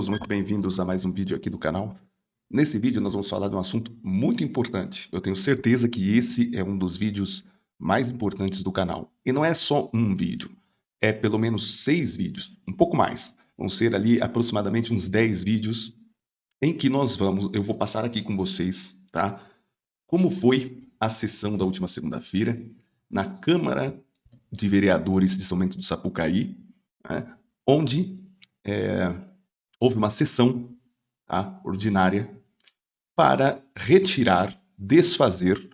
todos muito bem-vindos a mais um vídeo aqui do canal. Nesse vídeo nós vamos falar de um assunto muito importante. Eu tenho certeza que esse é um dos vídeos mais importantes do canal. E não é só um vídeo, é pelo menos 6 vídeos, um pouco mais. Vão ser ali aproximadamente uns 10 vídeos em que eu vou passar aqui com vocês, tá? Como foi a sessão da última segunda-feira na Câmara de Vereadores de São Bento do Sapucaí, né, onde houve uma sessão, tá, ordinária para retirar, desfazer,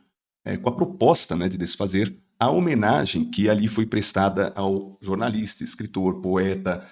com a proposta, né, de desfazer a homenagem que ali foi prestada ao jornalista, escritor, poeta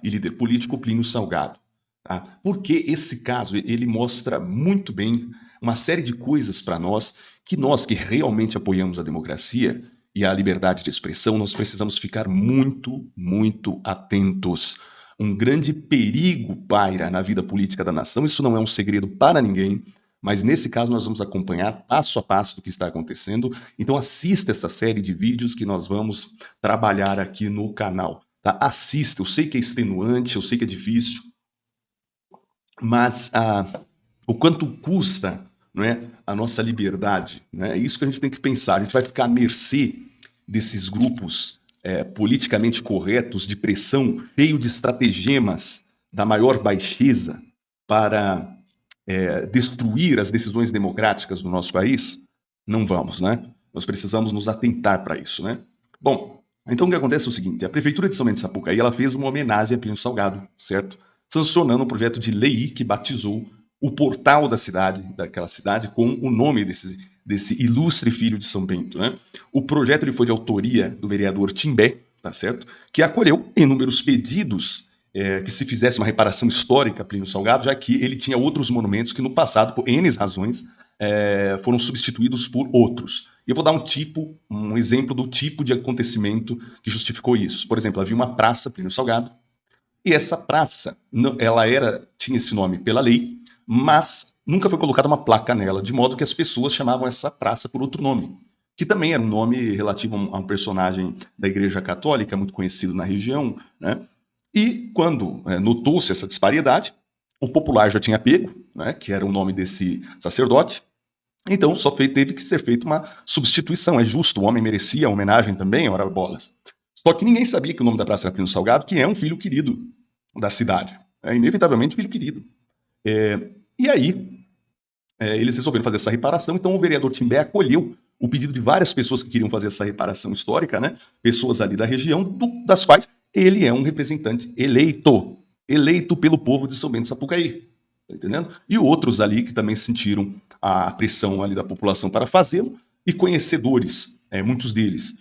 e líder político Plínio Salgado. Tá? Porque esse caso ele mostra muito bem uma série de coisas para nós que realmente apoiamos a democracia e a liberdade de expressão, nós precisamos ficar muito, muito atentos. Um grande perigo paira na vida política da nação, isso não é um segredo para ninguém, mas nesse caso nós vamos acompanhar passo a passo do que está acontecendo. Então assista essa série de vídeos que nós vamos trabalhar aqui no canal. Tá? Assista, eu sei que é extenuante, eu sei que é difícil, mas o quanto custa, não é, a nossa liberdade, né? É isso que a gente tem que pensar. A gente vai ficar à mercê desses grupos politicamente corretos, de pressão, cheio de estratagemas da maior baixeza para destruir as decisões democráticas do nosso país? Não vamos, né? Nós precisamos nos atentar para isso, né? Bom, então o que acontece é o seguinte, a Prefeitura de São Bento do Sapucaí, ela fez uma homenagem a Plínio Salgado, certo? Sancionando um projeto de lei que batizou o portal da cidade, daquela cidade, com o nome desse ilustre filho de São Bento, né? O projeto ele foi de autoria do vereador Timbé, tá certo? Que acolheu inúmeros pedidos que se fizesse uma reparação histórica a Plínio Salgado, já que ele tinha outros monumentos que no passado, por N razões, foram substituídos por outros. E eu vou dar um exemplo do tipo de acontecimento que justificou isso. Por exemplo, havia uma praça, Plínio Salgado, e essa praça, ela tinha esse nome pela lei, mas nunca foi colocada uma placa nela, de modo que as pessoas chamavam essa praça por outro nome, que também era um nome relativo a um personagem da Igreja Católica, muito conhecido na região, né? E quando notou-se essa disparidade, o popular já tinha pego, né, que era o nome desse sacerdote, então teve que ser feita uma substituição. É justo, o homem merecia a homenagem também, ora bolas. Só que ninguém sabia que o nome da praça era Plínio Salgado, que é um filho querido da cidade. É inevitavelmente filho querido. E aí, eles resolveram fazer essa reparação, então o vereador Timbé acolheu o pedido de várias pessoas que queriam fazer essa reparação histórica, né? Pessoas ali da região, das quais ele é um representante eleito pelo povo de São Bento do Sapucaí. Tá entendendo? E outros ali que também sentiram a pressão ali da população para fazê-lo, e conhecedores, muitos deles,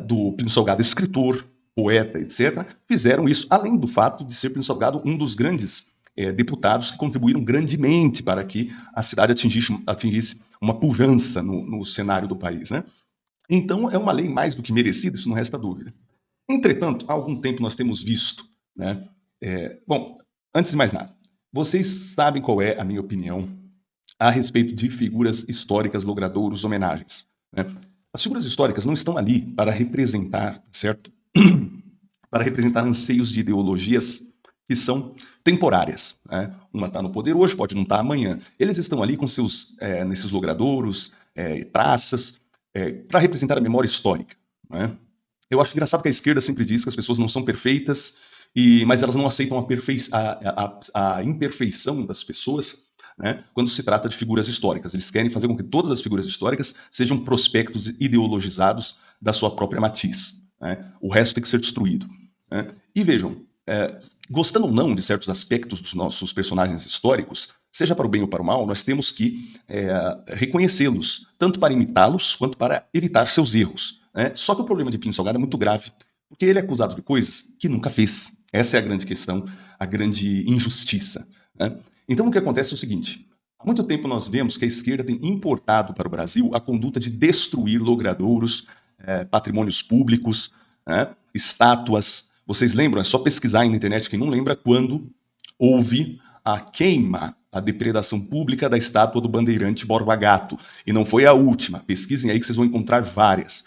do Plínio Salgado, escritor, poeta, etc., fizeram isso, além do fato de ser Plínio Salgado um dos grandes deputados que contribuíram grandemente para que a cidade atingisse uma pujança no cenário do país, né? Então, é uma lei mais do que merecida, isso não resta dúvida. Entretanto, há algum tempo nós temos visto, né? Bom, antes de mais nada, vocês sabem qual é a minha opinião a respeito de figuras históricas, logradouros, homenagens, né? As figuras históricas não estão ali para representar, certo? Para representar anseios de ideologias que são temporárias, né? Uma está no poder hoje, pode não estar amanhã. Eles estão ali com nesses logradouros, praças, para representar a memória histórica, né? Eu acho engraçado que a esquerda sempre diz que as pessoas não são perfeitas, mas elas não aceitam a imperfeição das pessoas, né, quando se trata de figuras históricas. Eles querem fazer com que todas as figuras históricas sejam prospectos ideologizados da sua própria matiz, né? O resto tem que ser destruído, né? E vejam, gostando ou não de certos aspectos dos nossos personagens históricos, seja para o bem ou para o mal, nós temos que reconhecê-los, tanto para imitá-los quanto para evitar seus erros, né? Só que o problema de Plínio Salgado é muito grave, porque ele é acusado de coisas que nunca fez. Essa é a grande questão, a grande injustiça, né? Então o que acontece é o seguinte, há muito tempo nós vemos que a esquerda tem importado para o Brasil a conduta de destruir logradouros, patrimônios públicos, né, estátuas. Vocês lembram? É só pesquisar aí na internet, quem não lembra, quando houve a queima, a depredação pública da estátua do bandeirante Borba Gato. E não foi a última. Pesquisem aí que vocês vão encontrar várias.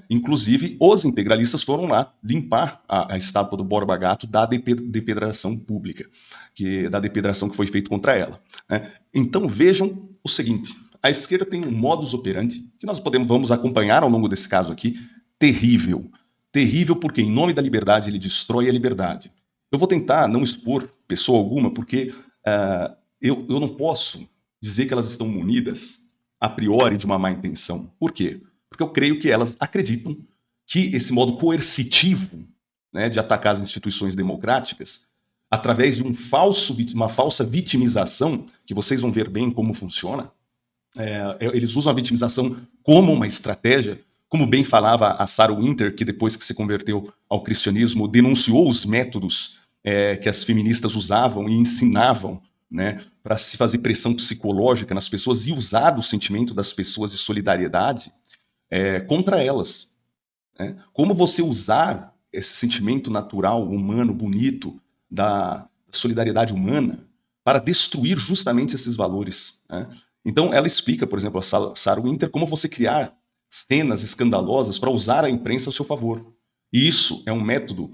Inclusive, os integralistas foram lá limpar a estátua do Borba Gato da depedração pública, da depedração que foi feita contra ela. Então vejam o seguinte, a esquerda tem um modus operandi, que nós vamos acompanhar ao longo desse caso aqui, terrível. Terrível porque, em nome da liberdade, ele destrói a liberdade. Eu vou tentar não expor pessoa alguma, porque eu não posso dizer que elas estão munidas, a priori, de uma má intenção. Por quê? Porque eu creio que elas acreditam que esse modo coercitivo, né, de atacar as instituições democráticas, através de uma falsa vitimização, que vocês vão ver bem como funciona, eles usam a vitimização como uma estratégia, como bem falava a Sarah Winter, que depois que se converteu ao cristianismo, denunciou os métodos que as feministas usavam e ensinavam, né, para se fazer pressão psicológica nas pessoas e usar o sentimento das pessoas de solidariedade contra elas. Como você usar esse sentimento natural, humano, bonito, da solidariedade humana, para destruir justamente esses valores. Então, ela explica, por exemplo, a Sarah Winter, como você criar cenas escandalosas para usar a imprensa a seu favor. E isso é um método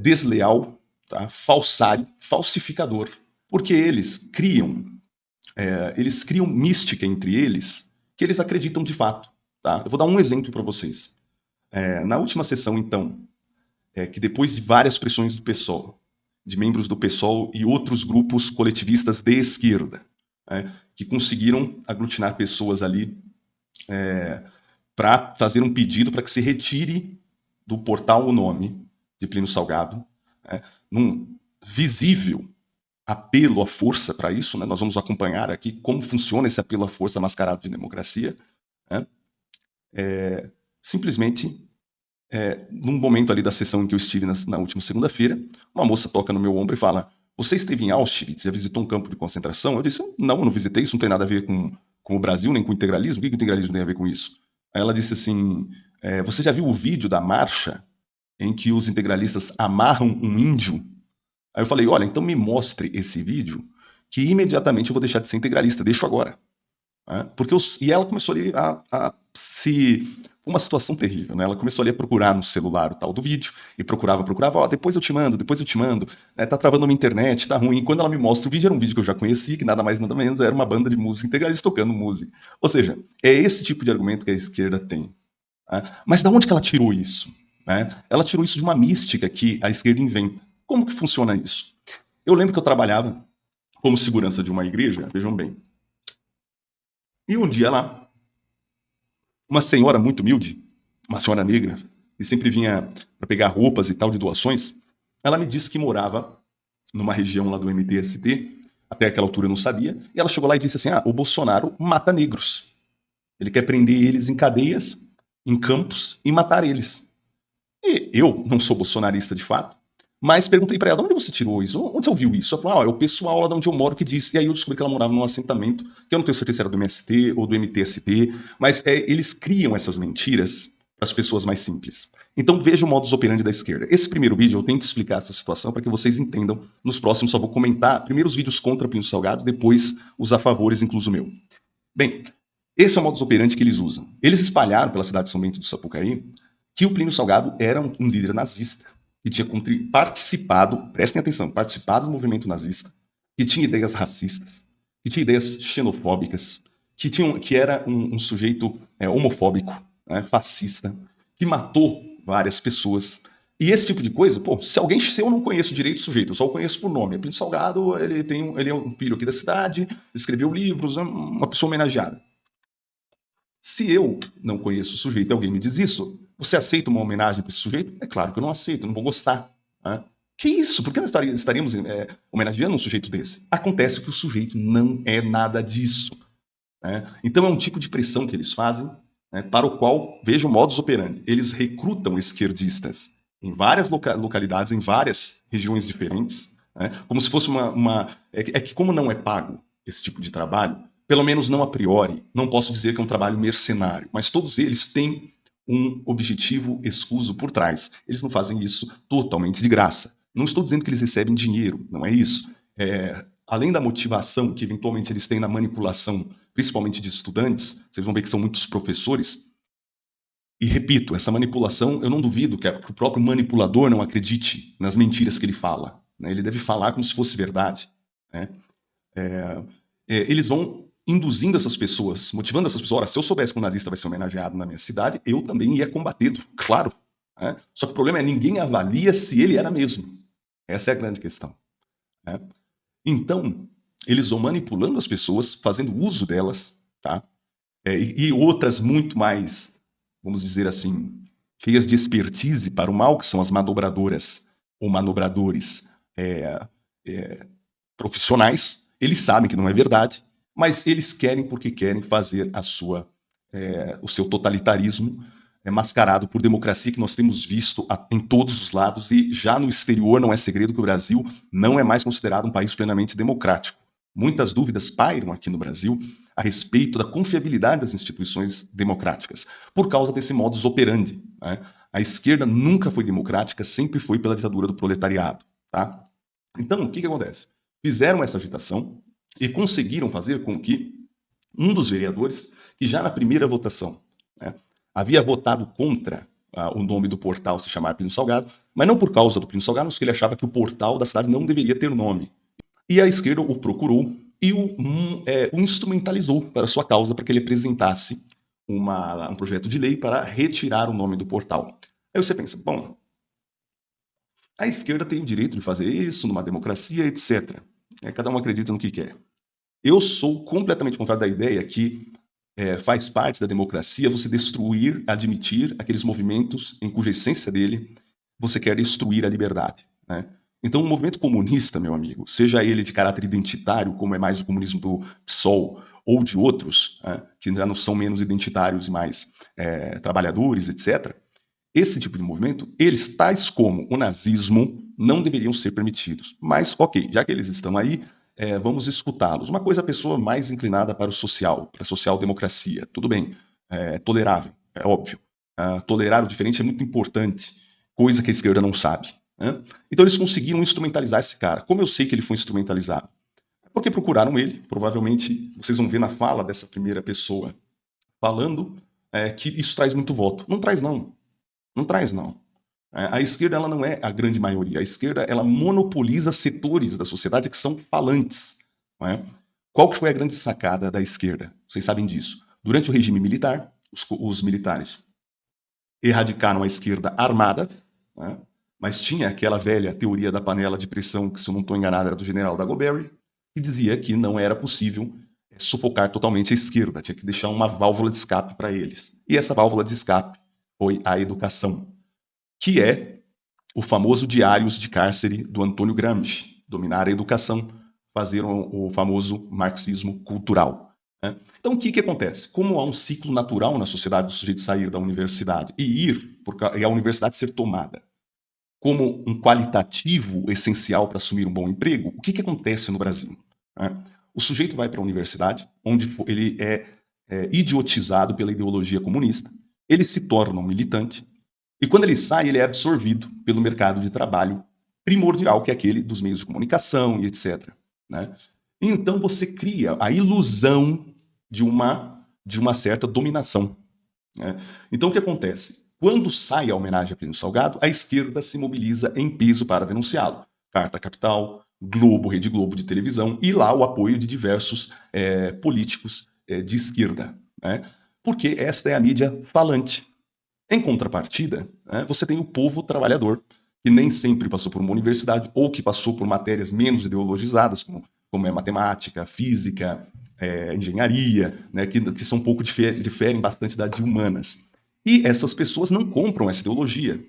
desleal, tá? Falsário, falsificador, porque eles criam mística entre eles que eles acreditam de fato. Tá? Eu vou dar um exemplo para vocês. Na última sessão, então, que depois de várias pressões do PSOL, de membros do PSOL e outros grupos coletivistas de esquerda, que conseguiram aglutinar pessoas ali para fazer um pedido para que se retire do portal o nome de Plínio Salgado, num visível apelo à força para isso, né? Nós vamos acompanhar aqui como funciona esse apelo à força mascarado de democracia. Simplesmente, num momento ali da sessão em que eu estive na última segunda-feira, uma moça toca no meu ombro e fala: você esteve em Auschwitz, já visitou um campo de concentração? Eu disse: não, eu não visitei, isso não tem nada a ver com o Brasil, nem com o integralismo. O que o integralismo tem a ver com isso? Aí ela disse assim: você já viu o vídeo da marcha em que os integralistas amarram um índio? Aí eu falei: olha, então me mostre esse vídeo que imediatamente eu vou deixar de ser integralista, deixo agora. E ela começou ali a se... Uma situação terrível, né? Ela começou ali a procurar no celular o tal do vídeo, e procurava, depois eu te mando, tá travando a minha internet, tá ruim. E quando ela me mostra o vídeo, era um vídeo que eu já conheci, que nada mais nada menos era uma banda de música integralista tocando música. Ou seja, é esse tipo de argumento que a esquerda tem. Mas de onde que ela tirou isso? Ela tirou isso de uma mística que a esquerda inventa. Como que funciona isso? Eu lembro que eu trabalhava como segurança de uma igreja, vejam bem. E um dia lá, uma senhora muito humilde, uma senhora negra, que sempre vinha para pegar roupas e tal de doações, ela me disse que morava numa região lá do MTST, até aquela altura eu não sabia, e ela chegou lá e disse assim: o Bolsonaro mata negros. Ele quer prender eles em cadeias, em campos, e matar eles. E eu não sou bolsonarista de fato, mas perguntei para ela: de onde você tirou isso? Onde você ouviu isso? Ela falou: é o pessoal lá de onde eu moro que disse. E aí eu descobri que ela morava num assentamento, que eu não tenho certeza se era do MST ou do MTST, mas eles criam essas mentiras para as pessoas mais simples. Então veja o modus operandi da esquerda. Esse primeiro vídeo eu tenho que explicar essa situação para que vocês entendam. Nos próximos só vou comentar primeiro os vídeos contra Plínio Salgado, depois os a favores, incluso o meu. Bem, esse é o modus operandi que eles usam. Eles espalharam pela cidade de São Bento do Sapucaí que o Plínio Salgado era um líder nazista, que tinha participado, prestem atenção, participado do movimento nazista, que tinha ideias racistas, que tinha ideias xenofóbicas, que era um sujeito homofóbico, fascista, que matou várias pessoas. E esse tipo de coisa, se eu não conheço direito o sujeito, eu só o conheço por nome. Plínio Salgado, ele é um filho aqui da cidade, escreveu livros, é uma pessoa homenageada. Se eu não conheço o sujeito e alguém me diz isso, você aceita uma homenagem para esse sujeito? É claro que eu não aceito, eu não vou gostar. Que isso? Por que nós estaríamos homenageando um sujeito desse? Acontece que o sujeito não é nada disso. Então é um tipo de pressão que eles fazem, para o qual, veja o modus operandi, eles recrutam esquerdistas em várias localidades, em várias regiões diferentes, como se fosse É que como não é pago esse tipo de trabalho, pelo menos não a priori, não posso dizer que é um trabalho mercenário, mas todos eles têm um objetivo escuso por trás. Eles não fazem isso totalmente de graça. Não estou dizendo que eles recebem dinheiro, não é isso. Além da motivação que eventualmente eles têm na manipulação, principalmente de estudantes, vocês vão ver que são muitos professores, E repito, essa manipulação, eu não duvido que o próprio manipulador não acredite nas mentiras que ele fala, né? Ele deve falar como se fosse verdade, né? É, eles vão induzindo essas pessoas, motivando essas pessoas. Ora, se eu soubesse que um nazista vai ser homenageado na minha cidade, eu também ia combatê-lo, claro, né? Só que o problema é ninguém avalia se ele era mesmo. Essa é a grande questão, né? Então, eles vão manipulando as pessoas, fazendo uso delas, tá? E outras muito mais, vamos dizer assim, cheias de expertise para o mal, que são as manobradoras ou manobradores é, é, profissionais. Eles sabem que não é verdade, mas eles querem porque querem fazer o seu totalitarismo mascarado por democracia, que nós temos visto em todos os lados, e já no exterior não é segredo que o Brasil não é mais considerado um país plenamente democrático. Muitas dúvidas pairam aqui no Brasil a respeito da confiabilidade das instituições democráticas, por causa desse modus operandi, né? A esquerda nunca foi democrática, sempre foi pela ditadura do proletariado, tá? Então, o que acontece? Fizeram essa agitação e conseguiram fazer com que um dos vereadores, que já na primeira votação, né, havia votado contra o nome do portal se chamar Plínio Salgado, mas não por causa do Plínio Salgado, mas porque ele achava que o portal da cidade não deveria ter nome. E a esquerda o procurou e o instrumentalizou para a sua causa, para que ele apresentasse um projeto de lei para retirar o nome do portal. Aí você pensa, bom, a esquerda tem o direito de fazer isso numa democracia, etc. Cada um acredita no que quer. Eu sou completamente contrário da ideia que faz parte da democracia você destruir, admitir aqueles movimentos em cuja essência dele você quer destruir a liberdade, né? Então, o movimento comunista, meu amigo, seja ele de caráter identitário, como é mais o comunismo do PSOL, ou de outros, né, que já não são menos identitários e mais trabalhadores, etc., esse tipo de movimento, eles, tais como o nazismo, não deveriam ser permitidos. Mas, ok, já que eles estão aí, vamos escutá-los. Uma coisa, a pessoa mais inclinada para o social, para a social-democracia, tudo bem, tolerável, é óbvio. Tolerar o diferente é muito importante, coisa que a esquerda não sabe, né? Então eles conseguiram instrumentalizar esse cara. Como eu sei que ele foi instrumentalizado? Porque procuraram ele, provavelmente vocês vão ver na fala dessa primeira pessoa falando que isso traz muito voto. Não traz não, não traz não. A esquerda ela não é a grande maioria. A esquerda ela monopoliza setores da sociedade que são falantes, não é? Qual que foi a grande sacada da esquerda? Vocês sabem disso. Durante o regime militar, os militares erradicaram a esquerda armada, né? Mas tinha aquela velha teoria da panela de pressão, que se eu não estou enganado era do general Dagoberry, que dizia que não era possível sufocar totalmente a esquerda, tinha que deixar uma válvula de escape para eles. E essa válvula de escape foi a educação, que é o famoso Diários de Cárcere do Antônio Gramsci, dominar a educação, fazer o famoso marxismo cultural, né? Então, o que acontece? Como há um ciclo natural na sociedade do sujeito sair da universidade e a universidade ser tomada como um qualitativo essencial para assumir um bom emprego, o que acontece no Brasil, né? O sujeito vai para a universidade, onde ele é idiotizado pela ideologia comunista, ele se torna um militante, e quando ele sai, ele é absorvido pelo mercado de trabalho primordial, que é aquele dos meios de comunicação e etc., né? Então você cria a ilusão de uma certa dominação, né? Então o que acontece? Quando sai a homenagem a Plínio Salgado, a esquerda se mobiliza em peso para denunciá-lo. Carta Capital, Globo, Rede Globo de televisão, e lá o apoio de diversos políticos de esquerda, né? Porque esta é a mídia falante. Em contrapartida, né, você tem o povo trabalhador, que nem sempre passou por uma universidade, ou que passou por matérias menos ideologizadas, como é matemática, física, engenharia, né, que são um pouco diferem bastante da de humanas. E essas pessoas não compram essa ideologia,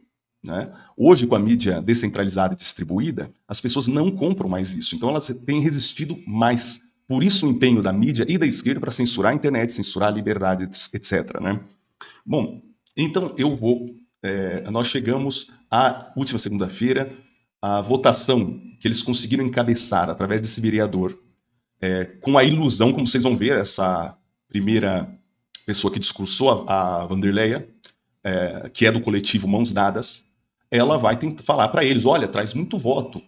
né? Hoje, com a mídia descentralizada e distribuída, as pessoas não compram mais isso. Então, elas têm resistido mais. Por isso, o empenho da mídia e da esquerda para censurar a internet, censurar a liberdade, etc., né? Bom, então nós chegamos à última segunda-feira, a votação que eles conseguiram encabeçar através desse vereador, com a ilusão, como vocês vão ver, essa primeira pessoa que discursou, a Vanderleia, que é do coletivo Mãos Dadas, ela vai tentar falar para eles, olha, traz muito voto,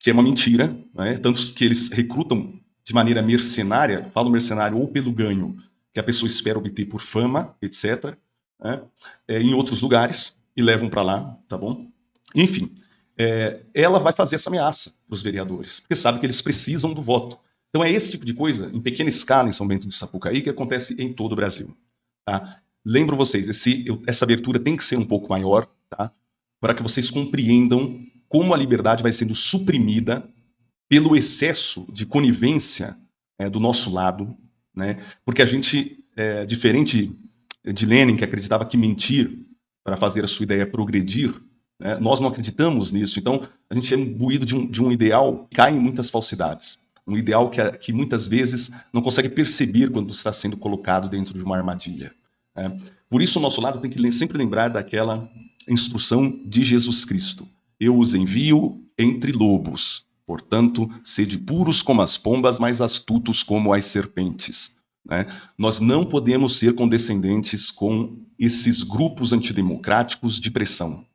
que é uma mentira, né? Tanto que eles recrutam de maneira mercenária, falo mercenário ou pelo ganho, que a pessoa espera obter por fama, etc., né, em outros lugares e levam para lá, tá bom? Enfim, ela vai fazer essa ameaça para os vereadores, porque sabe que eles precisam do voto. Então é esse tipo de coisa, em pequena escala, em São Bento do Sapucaí, que acontece em todo o Brasil. Tá? Lembro vocês, essa abertura tem que ser um pouco maior, tá? Para que vocês compreendam como a liberdade vai sendo suprimida pelo excesso de conivência do nosso lado, né? Porque a gente, diferente de Lenin, que acreditava que mentir para fazer a sua ideia progredir, né? Nós não acreditamos nisso. Então, a gente é imbuído de um ideal, cai em muitas falsidades. Um ideal que muitas vezes não consegue perceber quando está sendo colocado dentro de uma armadilha. Né? Por isso, o nosso lado tem que sempre lembrar daquela instrução de Jesus Cristo. Eu os envio entre lobos. Portanto, sede puros como as pombas, mas astutos como as serpentes. Né? Nós não podemos ser condescendentes com esses grupos antidemocráticos de pressão.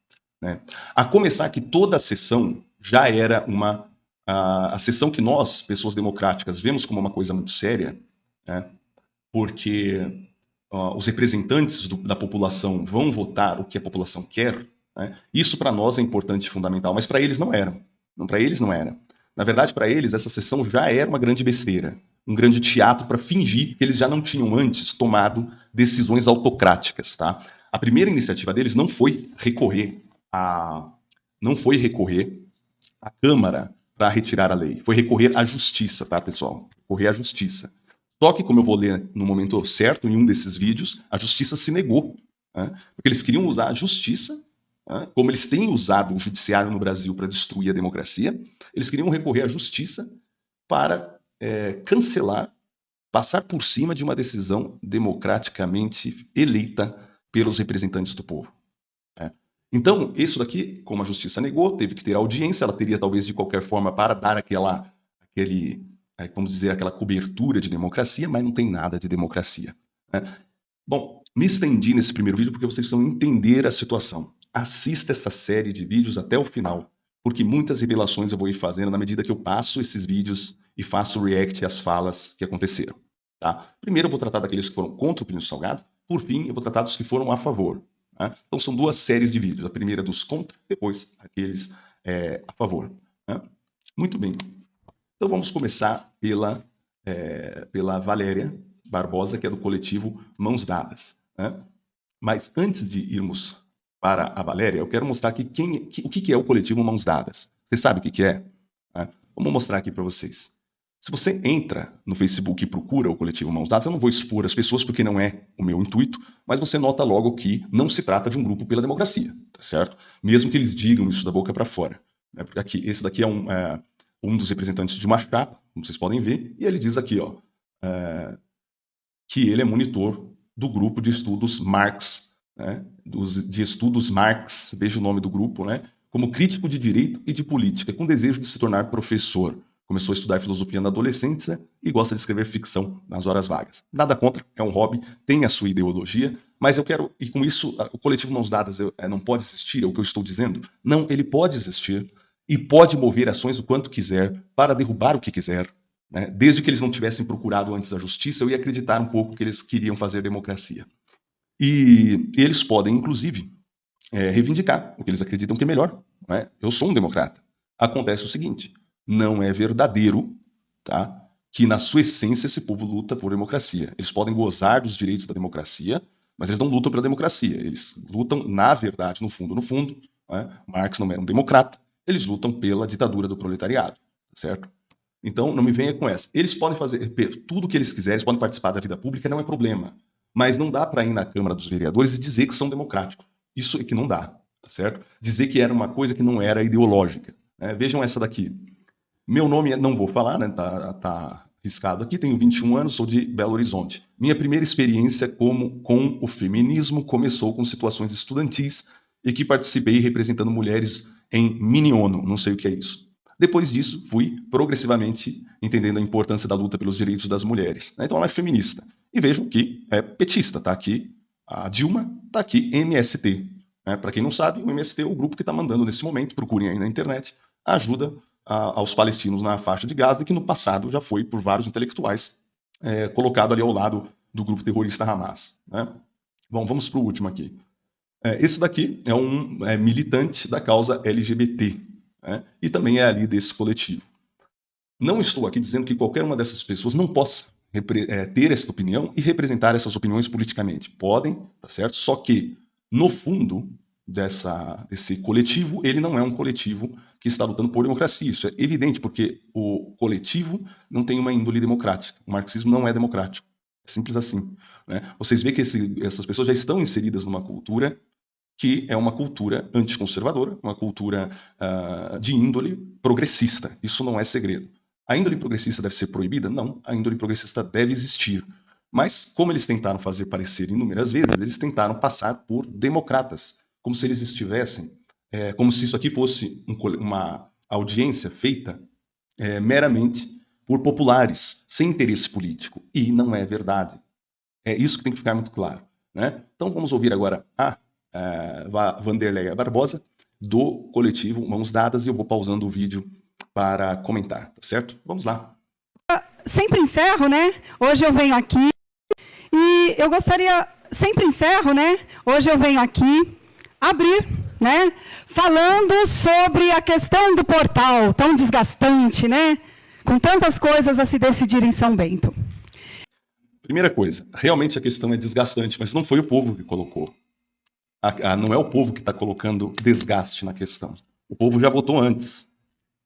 Né? A começar que toda a sessão já era a sessão que nós, pessoas democráticas, vemos como uma coisa muito séria, né? Porque os representantes da população vão votar o que a população quer, né? Isso para nós é importante e fundamental, mas para eles não era. Para eles não era. Na verdade, para eles, essa sessão já era uma grande besteira, um grande teatro para fingir que eles já não tinham antes tomado decisões autocráticas. Tá? A primeira iniciativa deles não foi recorrer à Câmara para retirar a lei, foi recorrer à justiça, tá, pessoal? Recorrer à justiça. Só que, como eu vou ler no momento certo, em um desses vídeos, a justiça se negou, né? Porque eles queriam usar a justiça, né? Como eles têm usado o judiciário no Brasil para destruir a democracia, eles queriam recorrer à justiça para cancelar, passar por cima de uma decisão democraticamente eleita pelos representantes do povo. Né? Então, isso daqui, como a justiça negou, teve que ter audiência, ela teria talvez de qualquer forma para dar vamos dizer, aquela cobertura de democracia, mas não tem nada de democracia. Né? Bom, me estendi nesse primeiro vídeo porque vocês precisam entender a situação. Assista essa série de vídeos até o final, porque muitas revelações eu vou ir fazendo na medida que eu passo esses vídeos e faço react às falas que aconteceram. Tá? Primeiro eu vou tratar daqueles que foram contra o Plínio Salgado, por fim eu vou tratar dos que foram a favor. Né? Então são duas séries de vídeos, a primeira dos contra, depois aqueles a favor. Né? Muito bem. Então vamos começar pela Valéria Barbosa, que é do coletivo Mãos Dadas. Né? Mas antes de irmos para a Valéria, eu quero mostrar aqui o que é o coletivo Mãos Dadas. Você sabe o que é? Né? Vamos mostrar aqui para vocês. Se você entra no Facebook e procura o coletivo Mãos Dadas, eu não vou expor as pessoas porque não é o meu intuito, mas você nota logo que não se trata de um grupo pela democracia, tá certo? Mesmo que eles digam isso da boca para fora. Né? Porque aqui, esse daqui é um dos representantes de uma chapa, como vocês podem ver, e ele diz aqui, ó, que ele é monitor do grupo de estudos Marx, né, de estudos Marx, veja o nome do grupo, né, como crítico de direito e de política, com desejo de se tornar professor. Começou a estudar filosofia na adolescência e gosta de escrever ficção nas horas vagas. Nada contra, é um hobby, tem a sua ideologia, mas eu quero, e com isso, o coletivo Mãos Dadas não pode existir, é o que eu estou dizendo? Não, ele pode existir e pode mover ações o quanto quiser para derrubar o que quiser, né? Desde que eles não tivessem procurado antes a justiça, eu ia acreditar um pouco que eles queriam fazer democracia. E eles podem, inclusive, reivindicar o que eles acreditam que é melhor. Não é? Eu sou um democrata. Acontece o seguinte, não é verdadeiro, tá, que na sua essência esse povo luta por democracia. Eles podem gozar dos direitos da democracia, mas eles não lutam pela democracia. Eles lutam, na verdade, no fundo, né? Marx não era um democrata, eles lutam pela ditadura do proletariado, certo? Então, não me venha com essa. Eles podem fazer tudo o que eles quiserem, eles podem participar da vida pública, não é problema. Mas não dá para ir na Câmara dos Vereadores e dizer que são democráticos. Isso é que não dá, tá certo? Dizer que era uma coisa que não era ideológica. Né? Vejam essa daqui. Meu nome, não vou falar, né? Tá riscado aqui, tenho 21 anos, sou de Belo Horizonte. Minha primeira experiência com o feminismo começou com situações estudantis e que participei representando mulheres em mini-ONU, não sei o que é isso. Depois disso, fui progressivamente entendendo a importância da luta pelos direitos das mulheres. Então ela é feminista. E vejam que é petista, tá aqui a Dilma, tá aqui MST. Para quem não sabe, o MST é o grupo que está mandando nesse momento, procurem aí na internet, ajuda aos palestinos na faixa de Gaza, que no passado já foi, por vários intelectuais, colocado ali ao lado do grupo terrorista Hamas. Né? Bom, vamos para o último aqui. Esse daqui é um militante da causa LGBT, né? E também é ali desse coletivo. Não estou aqui dizendo que qualquer uma dessas pessoas não possa ter essa opinião e representar essas opiniões politicamente. Podem, tá certo? Só que, no fundo desse coletivo, ele não é um coletivo que está lutando por democracia. Isso é evidente, porque o coletivo não tem uma índole democrática. O marxismo não é democrático. É simples assim, né? Vocês veem que essas pessoas já estão inseridas numa cultura que é uma cultura anticonservadora, uma cultura de índole progressista. Isso não é segredo. A índole progressista deve ser proibida? Não, a índole progressista deve existir. Mas, como eles tentaram fazer parecer inúmeras vezes, eles tentaram passar por democratas, como se eles estivessem, como se isso aqui fosse uma audiência feita meramente por populares, sem interesse político. E não é verdade. É isso que tem que ficar muito claro, né? Então vamos ouvir agora a Vanderleia Barbosa, do coletivo Mãos Dadas, e eu vou pausando o vídeo para comentar, tá certo? Vamos lá. Sempre encerro, né? Hoje eu venho aqui e eu gostaria, sempre encerro, né? Hoje eu venho aqui abrir, né? Falando sobre a questão do portal, tão desgastante, né? Com tantas coisas a se decidir em São Bento. Primeira coisa, realmente a questão é desgastante, mas não foi o povo que colocou. Não é o povo que está colocando desgaste na questão. O povo já votou antes.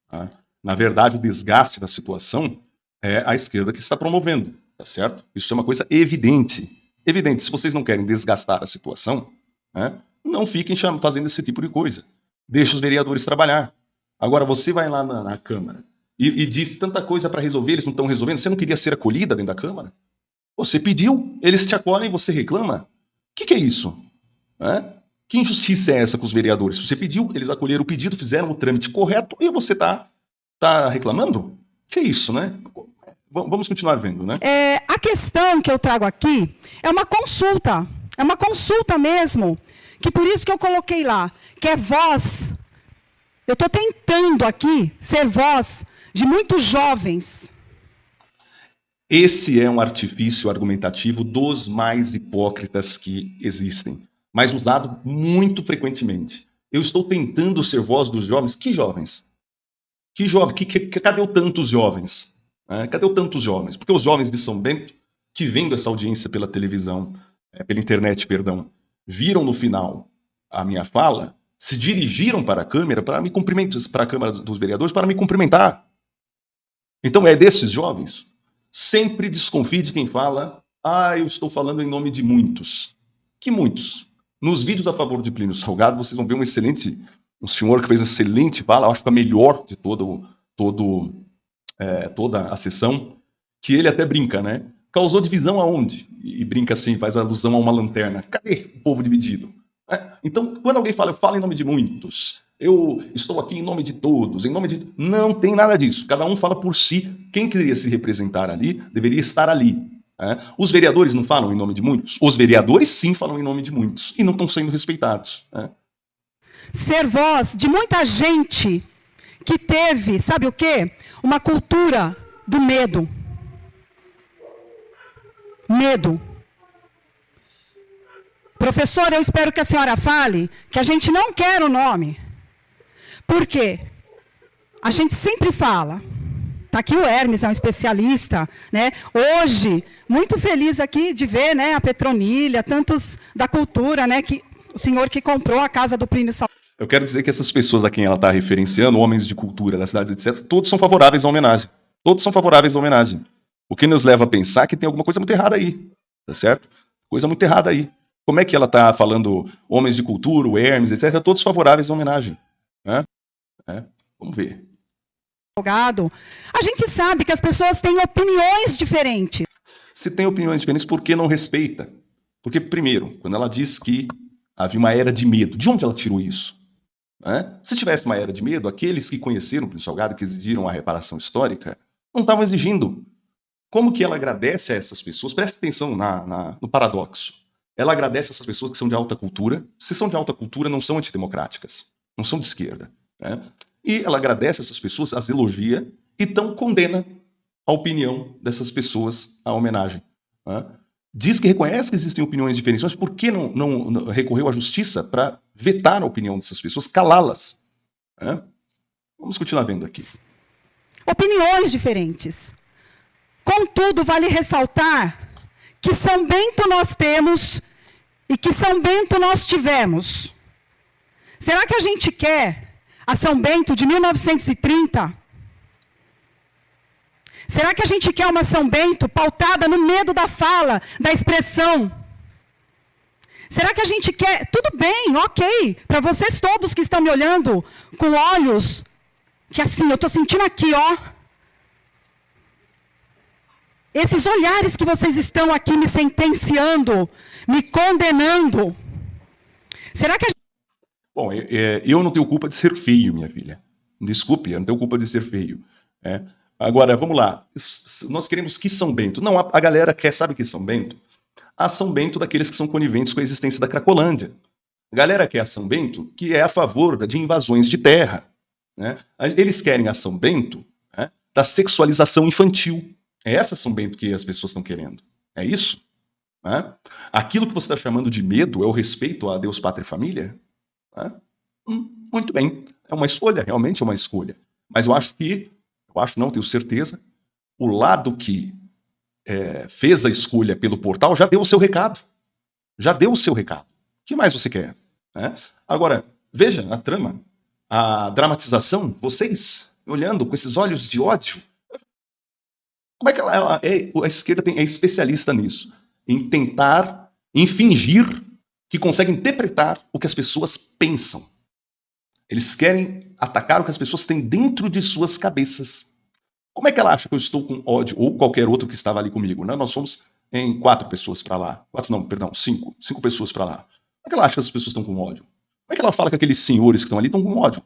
Tá? Na verdade, o desgaste da situação é a esquerda que está promovendo, tá certo? Isso é uma coisa evidente. Evidente, se vocês não querem desgastar a situação, né, não fiquem fazendo esse tipo de coisa. Deixa os vereadores trabalhar. Agora, você vai lá na Câmara e diz tanta coisa para resolver, eles não estão resolvendo. Você não queria ser acolhida dentro da Câmara? Você pediu, eles te acolhem e você reclama? O que é isso? Que injustiça é essa com os vereadores? Você pediu, eles acolheram o pedido, fizeram o trâmite correto e você tá reclamando? Que é isso, né? Vamos continuar vendo, né? A questão que eu trago aqui é uma consulta mesmo, que por isso que eu coloquei lá, que é voz. Eu estou tentando aqui ser voz de muitos jovens. Esse é um artifício argumentativo dos mais hipócritas que existem, mas usado muito frequentemente. Eu estou tentando ser voz dos jovens. Que jovens? Que jovens? Cadê o tantos jovens? Cadê o tantos jovens? Porque os jovens de São Bento, que vendo essa audiência pela televisão, pela internet, perdão, viram no final a minha fala, se dirigiram para a Câmara para me cumprimentar, para a Câmara dos Vereadores para me cumprimentar. Então é desses jovens. Sempre desconfie de quem fala, eu estou falando em nome de muitos. Que muitos? Nos vídeos a favor de Plínio Salgado, vocês vão ver um senhor que fez uma excelente fala, acho que a melhor de toda a sessão, que ele até brinca, né? Causou divisão aonde? E brinca assim, faz alusão a uma lanterna. Cadê o povo dividido? Então, quando alguém fala, eu falo em nome de muitos, eu estou aqui em nome de todos, em nome de... Não tem nada disso. Cada um fala por si. Quem queria se representar ali, deveria estar ali. Os vereadores não falam em nome de muitos? Os vereadores sim falam em nome de muitos e não estão sendo respeitados. Ser voz de muita gente que teve, sabe o quê? Uma cultura do medo. Medo. Professor, eu espero que a senhora fale que a gente não quer o nome. Por quê? A gente sempre fala. Está aqui o Hermes, é um especialista, né? Hoje, muito feliz aqui de ver, né, a Petronilha, tantos da cultura, né, o senhor que comprou a casa do Plínio Salgado. Eu quero dizer que essas pessoas a quem ela está referenciando, homens de cultura das cidades, etc., todos são favoráveis à homenagem. Todos são favoráveis à homenagem. O que nos leva a pensar que tem alguma coisa muito errada aí, tá certo? Coisa muito errada aí. Como é que ela está falando homens de cultura, o Hermes, etc., todos favoráveis à homenagem? Vamos ver. A gente sabe que as pessoas têm opiniões diferentes. Se tem opiniões diferentes, por que não respeita? Porque, primeiro, quando ela diz que havia uma era de medo, de onde ela tirou isso? Se tivesse uma era de medo, aqueles que conheceram o Plínio Salgado, que exigiram a reparação histórica, não estavam exigindo. Como que ela agradece a essas pessoas? Preste atenção no paradoxo. Ela agradece a essas pessoas que são de alta cultura. Se são de alta cultura, não são antidemocráticas. Não são de esquerda. E ela agradece a essas pessoas, as elogia, e então condena a opinião dessas pessoas à homenagem. diz que reconhece que existem opiniões diferentes, mas por que não recorreu à justiça para vetar a opinião dessas pessoas, calá-las? Vamos continuar vendo aqui. Opiniões diferentes. Contudo, vale ressaltar que São Bento nós temos e que São Bento nós tivemos. Será que a gente quer a São Bento de 1930? Será que a gente quer uma São Bento pautada no medo da fala, da expressão? Será que a gente quer... Tudo bem, ok, para vocês todos que estão me olhando com olhos, que assim, eu estou sentindo aqui, ó. Esses olhares que vocês estão aqui me sentenciando, me condenando. Será que a gente... Bom, eu não tenho culpa de ser feio, minha filha. Desculpe, eu não tenho culpa de ser feio. Agora, vamos lá. Nós queremos que São Bento... Não, a galera quer, sabe que São Bento? A São Bento daqueles que são coniventes com a existência da Cracolândia. A galera quer a São Bento que é a favor de invasões de terra. Né? Eles querem a São Bento, né, da sexualização infantil. É essa São Bento que as pessoas estão querendo. É isso? Né? Aquilo que você está chamando de medo é o respeito a Deus, Pátria e Família? Né? Muito bem. É uma escolha, realmente é uma escolha. Mas eu acho, não, tenho certeza, o lado que fez a escolha pelo portal já deu o seu recado. Já deu o seu recado. O que mais você quer? Né? Agora, veja a trama, a dramatização, vocês olhando com esses olhos de ódio. Como é que a esquerda é especialista nisso? Em fingir que consegue interpretar o que as pessoas pensam. Eles querem atacar o que as pessoas têm dentro de suas cabeças. Como é que ela acha que eu estou com ódio, ou qualquer outro que estava ali comigo? Né? Nós somos em 4 pessoas para lá. 5 pessoas para lá. Como é que ela acha que as pessoas estão com ódio? Como é que ela fala que aqueles senhores que estão ali estão com ódio?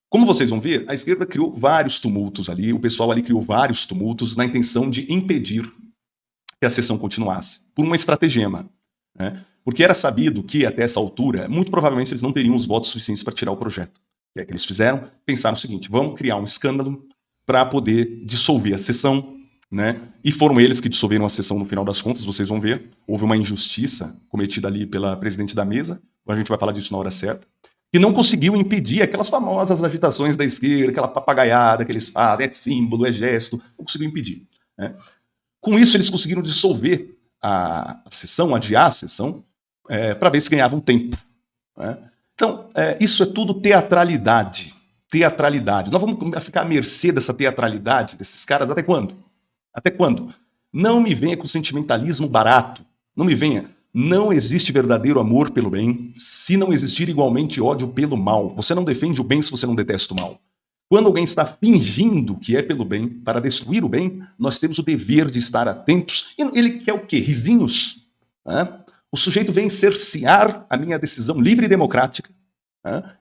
Como vocês vão ver, a esquerda criou vários tumultos ali, o pessoal ali criou vários tumultos na intenção de impedir que a sessão continuasse, por uma estratagema. Né? Porque era sabido que, até essa altura, muito provavelmente eles não teriam os votos suficientes para tirar o projeto. O que é que eles fizeram? Pensaram o seguinte, vamos criar um escândalo para poder dissolver a sessão, né? E foram eles que dissolveram a sessão no final das contas, vocês vão ver. Houve uma injustiça cometida ali pela presidente da mesa, a gente vai falar disso na hora certa, e não conseguiu impedir aquelas famosas agitações da esquerda, aquela papagaiada que eles fazem, é símbolo, é gesto, não conseguiu impedir. Né? Com isso, eles conseguiram dissolver a sessão, adiar a sessão, para ver se ganhavam tempo. Né? Então, isso é tudo teatralidade. Teatralidade. Nós vamos ficar à mercê dessa teatralidade desses caras até quando? Até quando? Não me venha com sentimentalismo barato. Não me venha. Não existe verdadeiro amor pelo bem se não existir igualmente ódio pelo mal. Você não defende o bem se você não detesta o mal. Quando alguém está fingindo que é pelo bem, para destruir o bem, nós temos o dever de estar atentos. E ele quer o quê? Risinhos? O sujeito vem cercear a minha decisão livre e democrática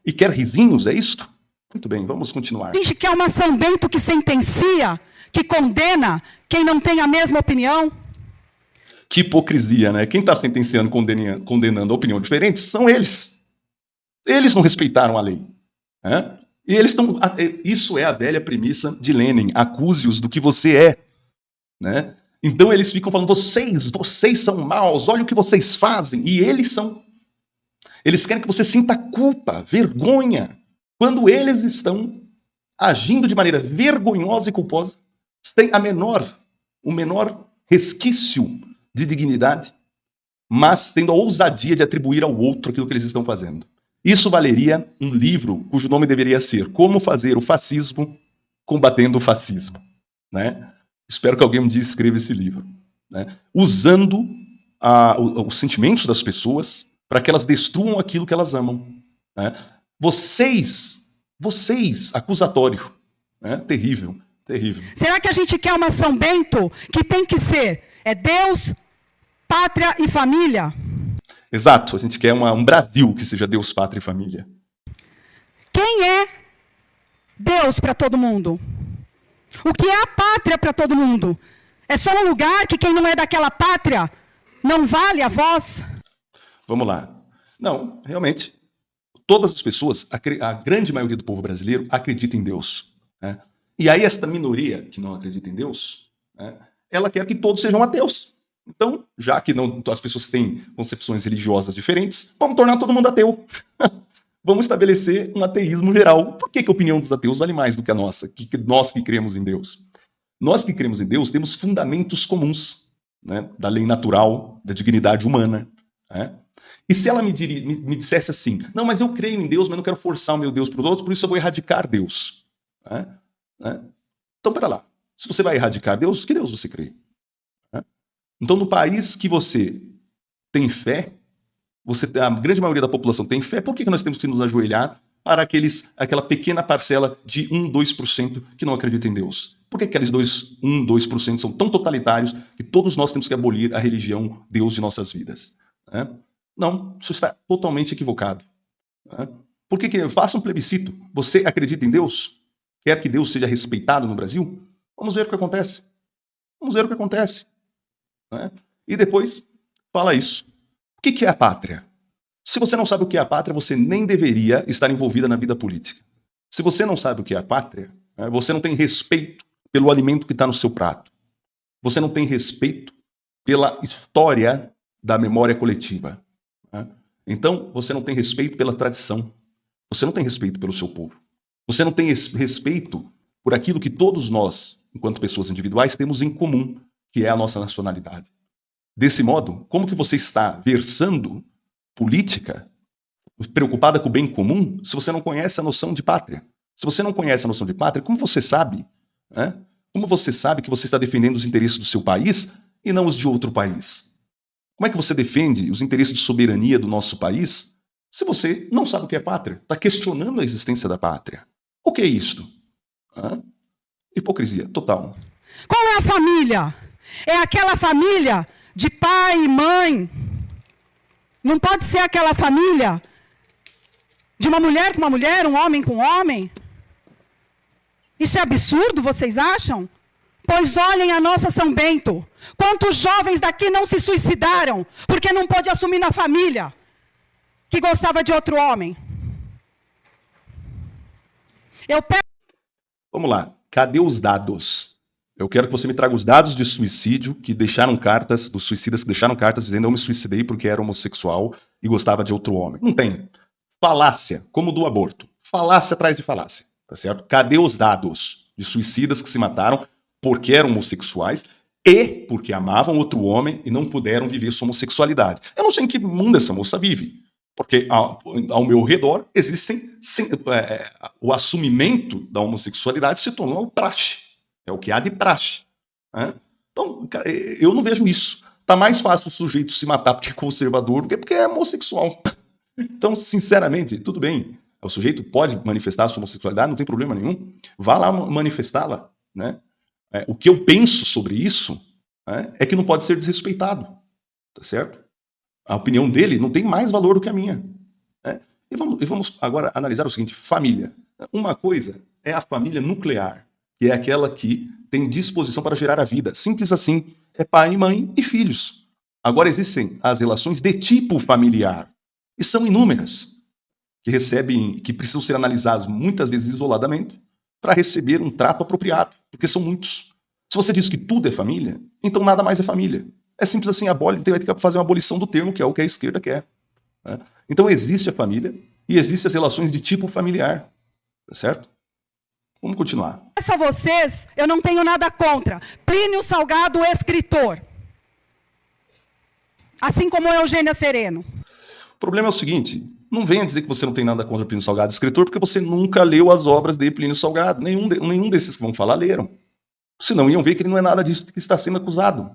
e quer risinhos, é isto? Muito bem, vamos continuar. A gente quer uma São Bento que sentencia, que condena quem não tem a mesma opinião? Que hipocrisia, né? Quem está sentenciando, condenando a opinião diferente são eles. Eles não respeitaram a lei. E eles estão. Isso é a velha premissa de Lenin. Acuse-os do que você é. Né? Então eles ficam falando, vocês são maus, olha o que vocês fazem. E eles são. Eles querem que você sinta culpa, vergonha. Quando eles estão agindo de maneira vergonhosa e culposa, sem o menor resquício de dignidade, mas tendo a ousadia de atribuir ao outro aquilo que eles estão fazendo. Isso valeria um livro cujo nome deveria ser Como Fazer o Fascismo Combatendo o Fascismo. Né? Espero que alguém um dia escreva esse livro. Né? Usando os sentimentos das pessoas para que elas destruam aquilo que elas amam. Né? Vocês, acusatório. Né? Terrível, terrível. Será que a gente quer uma São Bento que tem que ser Deus, Pátria e Família? Exato, a gente quer um Brasil que seja Deus, Pátria e Família. Quem é Deus para todo mundo? O que é a pátria para todo mundo? É só um lugar que quem não é daquela pátria não vale a voz? Vamos lá. Não, realmente, todas as pessoas, a grande maioria do povo brasileiro acredita em Deus. Né? E aí esta minoria que não acredita em Deus, né, ela quer que todos sejam ateus. Então, já que não, as pessoas têm concepções religiosas diferentes, vamos tornar todo mundo ateu. Vamos estabelecer um ateísmo geral. Por que a opinião dos ateus vale mais do que a nossa? Nós que cremos em Deus. Nós que cremos em Deus temos fundamentos comuns, né, da lei natural, da dignidade humana. Né? E se ela me dissesse assim, não, mas eu creio em Deus, mas não quero forçar o meu Deus para os outros, por isso eu vou erradicar Deus. Né? Então, pera lá. Se você vai erradicar Deus, que Deus você crê? Então, no país que você tem fé, a grande maioria da população tem fé, por que nós temos que nos ajoelhar para aquela pequena parcela de 1, 2% que não acredita em Deus? Por que aqueles 1, 2% são tão totalitários que todos nós temos que abolir a religião Deus de nossas vidas? Não, isso está totalmente equivocado. Por que faça um plebiscito? Você acredita em Deus? Quer que Deus seja respeitado no Brasil? Vamos ver o que acontece. Vamos ver o que acontece. E depois fala isso. O que é a pátria? Se você não sabe o que é a pátria, você nem deveria estar envolvida na vida política. Se você não sabe o que é a pátria, você não tem respeito pelo alimento que está no seu prato. Você não tem respeito pela história da memória coletiva. Então, você não tem respeito pela tradição. Você não tem respeito pelo seu povo. Você não tem respeito por aquilo que todos nós, enquanto pessoas individuais, temos em comum, que é a nossa nacionalidade. Desse modo, como que você está versando política, preocupada com o bem comum, se você não conhece a noção de pátria? Se você não conhece a noção de pátria, como você sabe? Como você sabe que você está defendendo os interesses do seu país e não os de outro país? Como é que você defende os interesses de soberania do nosso país se você não sabe o que é pátria? Está questionando a existência da pátria. O que é isto? Hipocrisia total. Qual é a família? É aquela família de pai e mãe. Não pode ser aquela família de uma mulher com uma mulher, um homem com um homem. Isso é absurdo, vocês acham? Pois olhem a nossa São Bento. Quantos jovens daqui não se suicidaram porque não pôde assumir na família que gostava de outro homem? Vamos lá. Cadê os dados? Eu quero que você me traga os dados de suicídio que deixaram cartas, dos suicidas que deixaram cartas dizendo eu me suicidei porque era homossexual e gostava de outro homem. Não tem. Falácia, como do aborto. Falácia atrás de falácia, tá certo? Cadê os dados de suicidas que se mataram porque eram homossexuais e porque amavam outro homem e não puderam viver sua homossexualidade? Eu não sei em que mundo essa moça vive, porque ao meu redor o assumimento da homossexualidade se tornou praxe. É o que há de praxe. Então, eu não vejo isso. Tá mais fácil o sujeito se matar porque é conservador do que porque é homossexual. Então, sinceramente, tudo bem. O sujeito pode manifestar a sua homossexualidade, não tem problema nenhum. Vá lá manifestá-la. Né? O que eu penso sobre isso é que não pode ser desrespeitado. Tá certo? A opinião dele não tem mais valor do que a minha. E vamos agora analisar o seguinte: família. Uma coisa é a família nuclear, que é aquela que tem disposição para gerar a vida. Simples assim. É pai, mãe e filhos. Agora existem as relações de tipo familiar. E são inúmeras. Que precisam ser analisadas muitas vezes isoladamente para receber um trato apropriado. Porque são muitos. Se você diz que tudo é família, então nada mais é família. É simples assim, vai ter que fazer uma abolição do termo, que é o que a esquerda quer. Então existe a família e existem as relações de tipo familiar. Tá certo? Vamos continuar. A vocês, eu não tenho nada contra. Plínio Salgado, escritor. Assim como Eugênia Sereno. O problema é o seguinte: não venha dizer que você não tem nada contra Plínio Salgado, escritor, porque você nunca leu as obras de Plínio Salgado. Nenhum desses que vão falar leram. Senão iam ver que ele não é nada disso que está sendo acusado.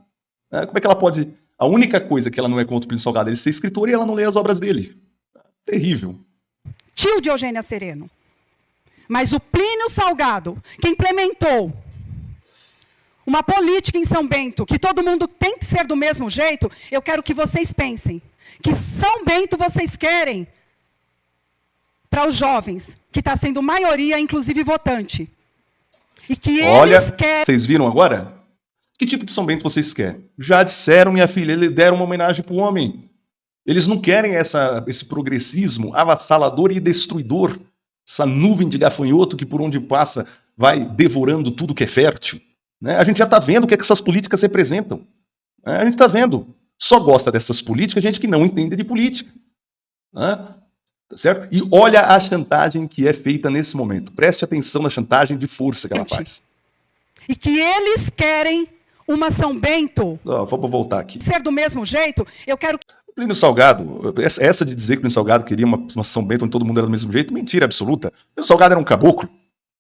Como é que ela pode... A única coisa que ela não é contra o Plínio Salgado é ele ser escritor e ela não lê as obras dele. Terrível. Tio de Eugênia Sereno. Mas o Plínio Salgado, que implementou uma política em São Bento, que todo mundo tem que ser do mesmo jeito, eu quero que vocês pensem. Que São Bento vocês querem para os jovens, que está sendo maioria, inclusive votante. E que eles querem... Vocês viram agora? Que tipo de São Bento vocês querem? Já disseram, minha filha, eles deram uma homenagem para o homem. Eles não querem esse progressismo avassalador e destruidor. Essa nuvem de gafanhoto que por onde passa vai devorando tudo que é fértil. A gente já está vendo o que essas políticas representam. A gente está vendo. Só gosta dessas políticas gente que não entende de política. Tá certo? E olha a chantagem que é feita nesse momento. Preste atenção na chantagem de força que ela faz. E que eles querem uma São Bento. Vamos voltar aqui. Ser do mesmo jeito, eu quero... Plínio Salgado, essa de dizer que o Plínio Salgado queria uma São Bento onde todo mundo era do mesmo jeito, mentira absoluta. O Plínio Salgado era um caboclo.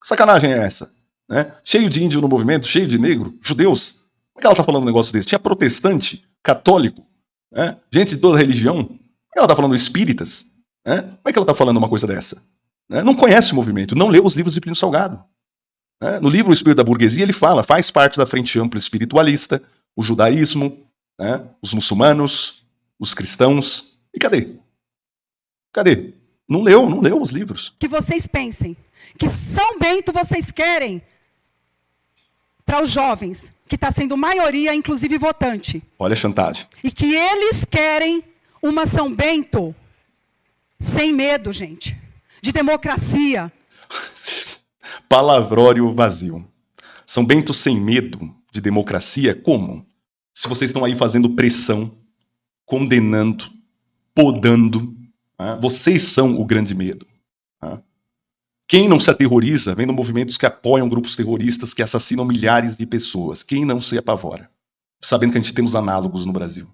Que sacanagem é essa? Né? Cheio de índio no movimento, cheio de negro, judeus. Como é que ela está falando um negócio desse? Tinha protestante, católico, né? Gente de toda religião. Como é que ela está falando espíritas? Né? Como é que ela está falando uma coisa dessa? Né? Não conhece o movimento, não leu os livros de Plínio Salgado. Né? No livro O Espírito da Burguesia, ele fala, faz parte da frente ampla espiritualista, o judaísmo, né? Os muçulmanos, os cristãos. E cadê? Cadê? Não leu os livros. Que vocês pensem que São Bento vocês querem para os jovens, que está sendo maioria, inclusive votante. Olha a chantagem. E que eles querem uma São Bento sem medo, gente. De democracia. Palavrório vazio. São Bento sem medo de democracia, como? Se vocês estão aí fazendo pressão, condenando, podando, né? Vocês são o grande medo. Né? Quem não se aterroriza vendo movimentos que apoiam grupos terroristas que assassinam milhares de pessoas? Quem não se apavora? Sabendo que a gente tem os análogos no Brasil.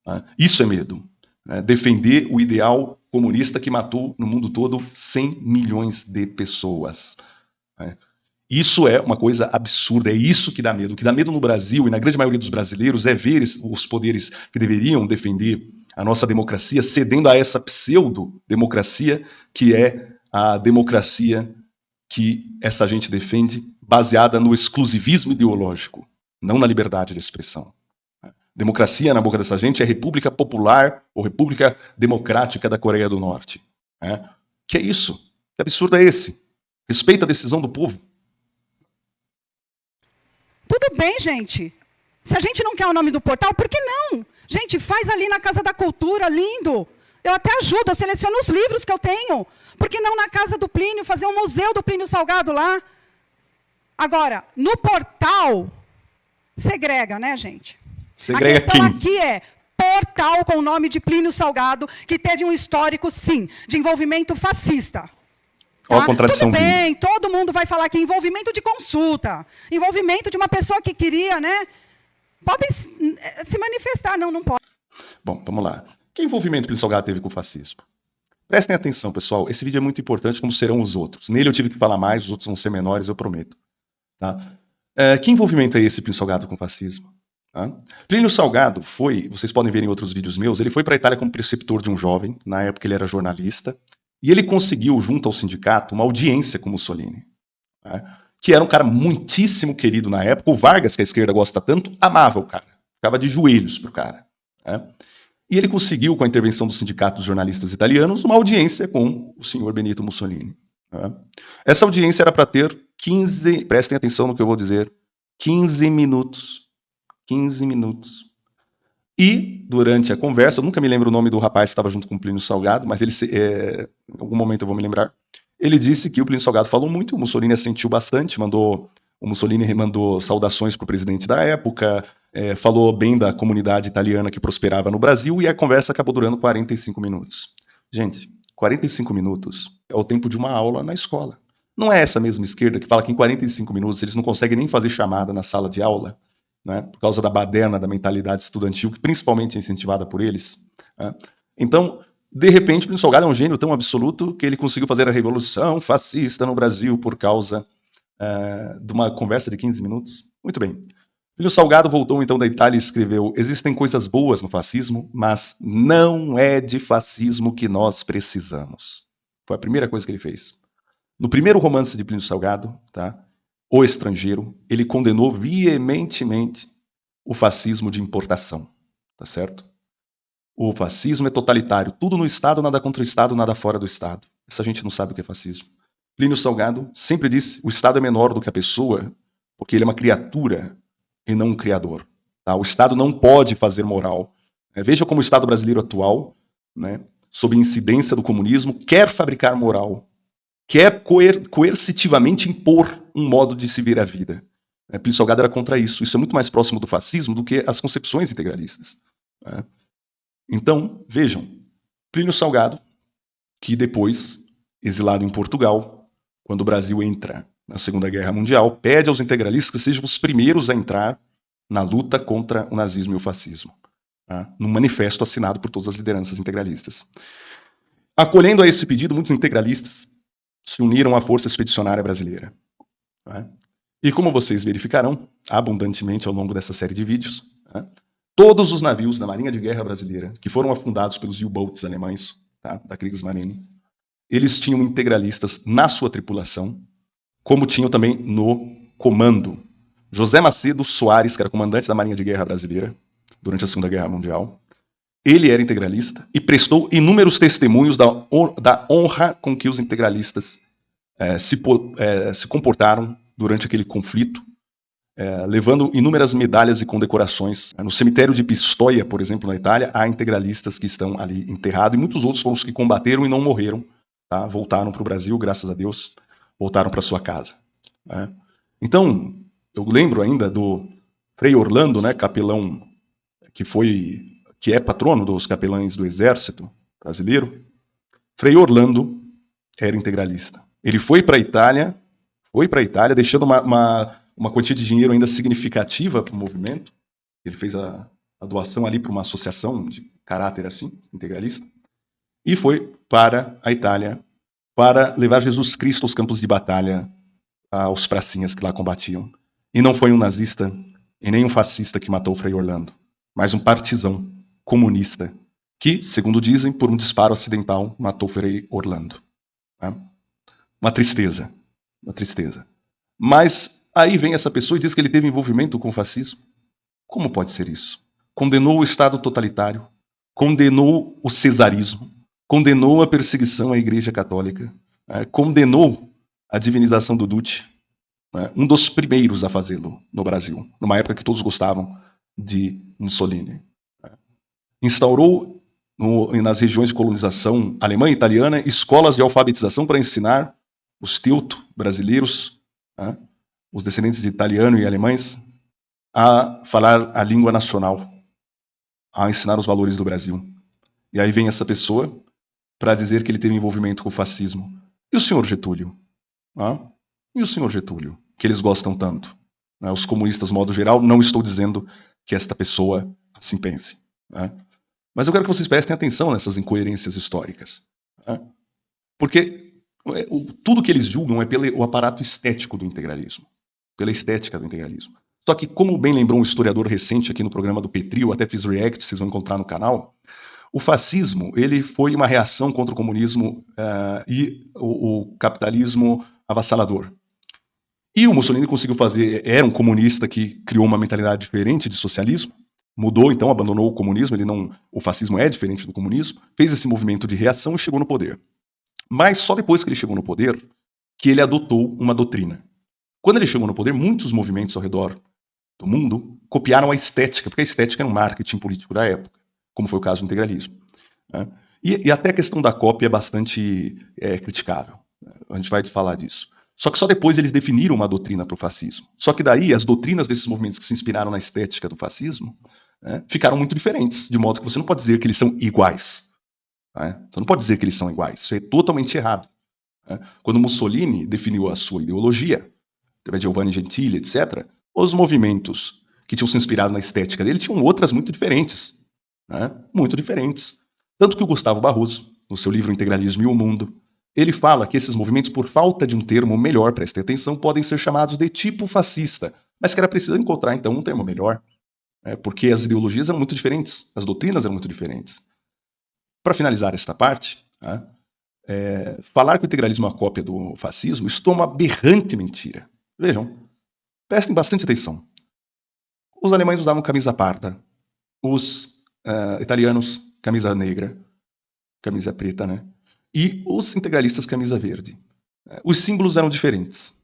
Né? Isso é medo. Né? Defender o ideal comunista que matou no mundo todo 100 milhões de pessoas. Né? Isso é uma coisa absurda, é isso que dá medo. O que dá medo no Brasil e na grande maioria dos brasileiros é ver os poderes que deveriam defender a nossa democracia cedendo a essa pseudo-democracia que é a democracia que essa gente defende, baseada no exclusivismo ideológico, não na liberdade de expressão. Democracia, na boca dessa gente, é República Popular ou República Democrática da Coreia do Norte. Que é isso? Que absurdo é esse? Respeita a decisão do povo. Tudo bem, gente. Se a gente não quer o nome do portal, por que não? Gente, faz ali na Casa da Cultura, lindo. Eu até ajudo, eu seleciono os livros que eu tenho. Por que não na casa do Plínio, fazer um museu do Plínio Salgado lá? Agora, no portal, segrega, né, gente? Segrega a questão quem? aqui é portal com o nome de Plínio Salgado, que teve um histórico, sim, de envolvimento fascista. Olha a contradição. Tudo bem, todo mundo vai falar aqui, envolvimento de consulta, envolvimento de uma pessoa que queria, né? Podem se manifestar, não pode. Bom, vamos lá. Que envolvimento Plínio Salgado teve com o fascismo? Prestem atenção, pessoal. Esse vídeo é muito importante, como serão os outros. Nele eu tive que falar mais, os outros vão ser menores, eu prometo. Tá? Que envolvimento é esse Plínio Salgado com o fascismo? Tá? Plínio Salgado foi, vocês podem ver em outros vídeos meus, ele foi para a Itália como preceptor de um jovem, na época ele era jornalista, e ele conseguiu, junto ao sindicato, uma audiência com Mussolini. Tá? Que era um cara muitíssimo querido na época. O Vargas, que a esquerda gosta tanto, amava o cara. Ficava de joelhos pro cara. Tá? E ele conseguiu, com a intervenção do Sindicato dos Jornalistas Italianos, uma audiência com o senhor Benito Mussolini. Tá? Essa audiência era para ter 15, prestem atenção no que eu vou dizer, 15 minutos. 15 minutos. E, durante a conversa, eu nunca me lembro o nome do rapaz que estava junto com o Plínio Salgado, mas ele, em algum momento eu vou me lembrar, ele disse que o Plínio Salgado falou muito, o Mussolini assentiu bastante, o Mussolini mandou saudações para o presidente da época, falou bem da comunidade italiana que prosperava no Brasil, e a conversa acabou durando 45 minutos. Gente, 45 minutos é o tempo de uma aula na escola. Não é essa mesma esquerda que fala que em 45 minutos eles não conseguem nem fazer chamada na sala de aula, né, por causa da baderna da mentalidade estudantil, que principalmente é incentivada por eles. Né? Então, de repente, Plínio Salgado é um gênio tão absoluto que ele conseguiu fazer a revolução fascista no Brasil por causa de uma conversa de 15 minutos. Muito bem. Plínio Salgado voltou então da Itália e escreveu: existem coisas boas no fascismo, mas não é de fascismo que nós precisamos. Foi a primeira coisa que ele fez. No primeiro romance de Plínio Salgado, tá? O Estrangeiro, ele condenou veementemente o fascismo de importação, tá certo? O fascismo é totalitário, tudo no Estado, nada contra o Estado, nada fora do Estado. Essa gente não sabe o que é fascismo. Plínio Salgado sempre disse: o Estado é menor do que a pessoa, porque ele é uma criatura e não um criador. Tá? O Estado não pode fazer moral. Veja como o Estado brasileiro atual, né, sob incidência do comunismo, quer fabricar moral, quer coercitivamente impor um modo de se ver a vida. Plínio Salgado era contra isso. Isso é muito mais próximo do fascismo do que as concepções integralistas. Então, vejam, Plínio Salgado, que depois, exilado em Portugal, quando o Brasil entra na Segunda Guerra Mundial, pede aos integralistas que sejam os primeiros a entrar na luta contra o nazismo e o fascismo, num manifesto assinado por todas as lideranças integralistas. Acolhendo a esse pedido, muitos integralistas se uniram à Força Expedicionária Brasileira. E como vocês verificarão abundantemente ao longo dessa série de vídeos, todos os navios da Marinha de Guerra Brasileira, que foram afundados pelos U-boats alemães, da Kriegsmarine, eles tinham integralistas na sua tripulação, como tinham também no comando. José Macedo Soares, que era comandante da Marinha de Guerra Brasileira durante a Segunda Guerra Mundial, ele era integralista e prestou inúmeros testemunhos da honra com que os integralistas se comportaram durante aquele conflito, levando inúmeras medalhas e condecorações. No cemitério de Pistoia, por exemplo, na Itália, há integralistas que estão ali enterrados, e muitos outros foram os que combateram e não morreram, voltaram para o Brasil, graças a Deus, voltaram para sua casa. Então, eu lembro ainda do Frei Orlando, capelão, que é patrono dos capelães do Exército Brasileiro. Frei Orlando era integralista. Ele foi para a Itália, deixando uma quantia de dinheiro ainda significativa para o movimento. Ele fez a doação ali para uma associação de caráter assim, integralista, e foi para a Itália para levar Jesus Cristo aos campos de batalha, aos pracinhas que lá combatiam. E não foi um nazista e nem um fascista que matou o Frei Orlando, mas um partizão comunista que, segundo dizem, por um disparo acidental, matou o Frei Orlando. Uma tristeza. Mas aí vem essa pessoa e diz que ele teve envolvimento com o fascismo. Como pode ser isso? Condenou o Estado totalitário, condenou o cesarismo, condenou a perseguição à Igreja Católica, condenou a divinização do Duce, um dos primeiros a fazê-lo no Brasil, numa época que todos gostavam de Mussolini. Instaurou nas regiões de colonização alemã e italiana escolas de alfabetização para ensinar os teuto brasileiros, os descendentes de italiano e alemães, a falar a língua nacional, a ensinar os valores do Brasil. E aí vem essa pessoa para dizer que ele teve envolvimento com o fascismo. E o senhor Getúlio? E o senhor Getúlio, que eles gostam tanto? Os comunistas, de modo geral, não estou dizendo que esta pessoa assim pense. Mas eu quero que vocês prestem atenção nessas incoerências históricas. Porque tudo que eles julgam é pelo aparato estético do integralismo. Pela estética do integralismo. Só que, como bem lembrou um historiador recente aqui no programa do Petri, eu até fiz react, vocês vão encontrar no canal, o fascismo ele foi uma reação contra o comunismo e o capitalismo avassalador. E o Mussolini conseguiu fazer, era um comunista que criou uma mentalidade diferente de socialismo, mudou, então, abandonou o comunismo, o fascismo é diferente do comunismo, fez esse movimento de reação e chegou no poder. Mas só depois que ele chegou no poder, que ele adotou uma doutrina. Quando ele chegou no poder, muitos movimentos ao redor do mundo copiaram a estética, porque a estética era um marketing político da época, como foi o caso do integralismo. E até a questão da cópia é bastante criticável. A gente vai falar disso. Só que só depois eles definiram uma doutrina para o fascismo. Só que daí as doutrinas desses movimentos que se inspiraram na estética do fascismo ficaram muito diferentes, de modo que você não pode dizer que eles são iguais. Você não pode dizer que eles são iguais. Isso é totalmente errado. Quando Mussolini definiu a sua ideologia, Giovanni Gentili, etc., os movimentos que tinham se inspirado na estética dele tinham outras muito diferentes. Muito diferentes. Tanto que o Gustavo Barroso, no seu livro Integralismo e o Mundo, ele fala que esses movimentos, por falta de um termo melhor, prestem atenção, podem ser chamados de tipo fascista, mas que era preciso encontrar, então, um termo melhor, porque as ideologias eram muito diferentes, as doutrinas eram muito diferentes. Para finalizar esta parte, falar que o integralismo é uma cópia do fascismo, isto é uma aberrante mentira. Vejam, prestem bastante atenção. Os alemães usavam camisa parda, os italianos camisa negra, camisa preta, né? E os integralistas camisa verde. Os símbolos eram diferentes.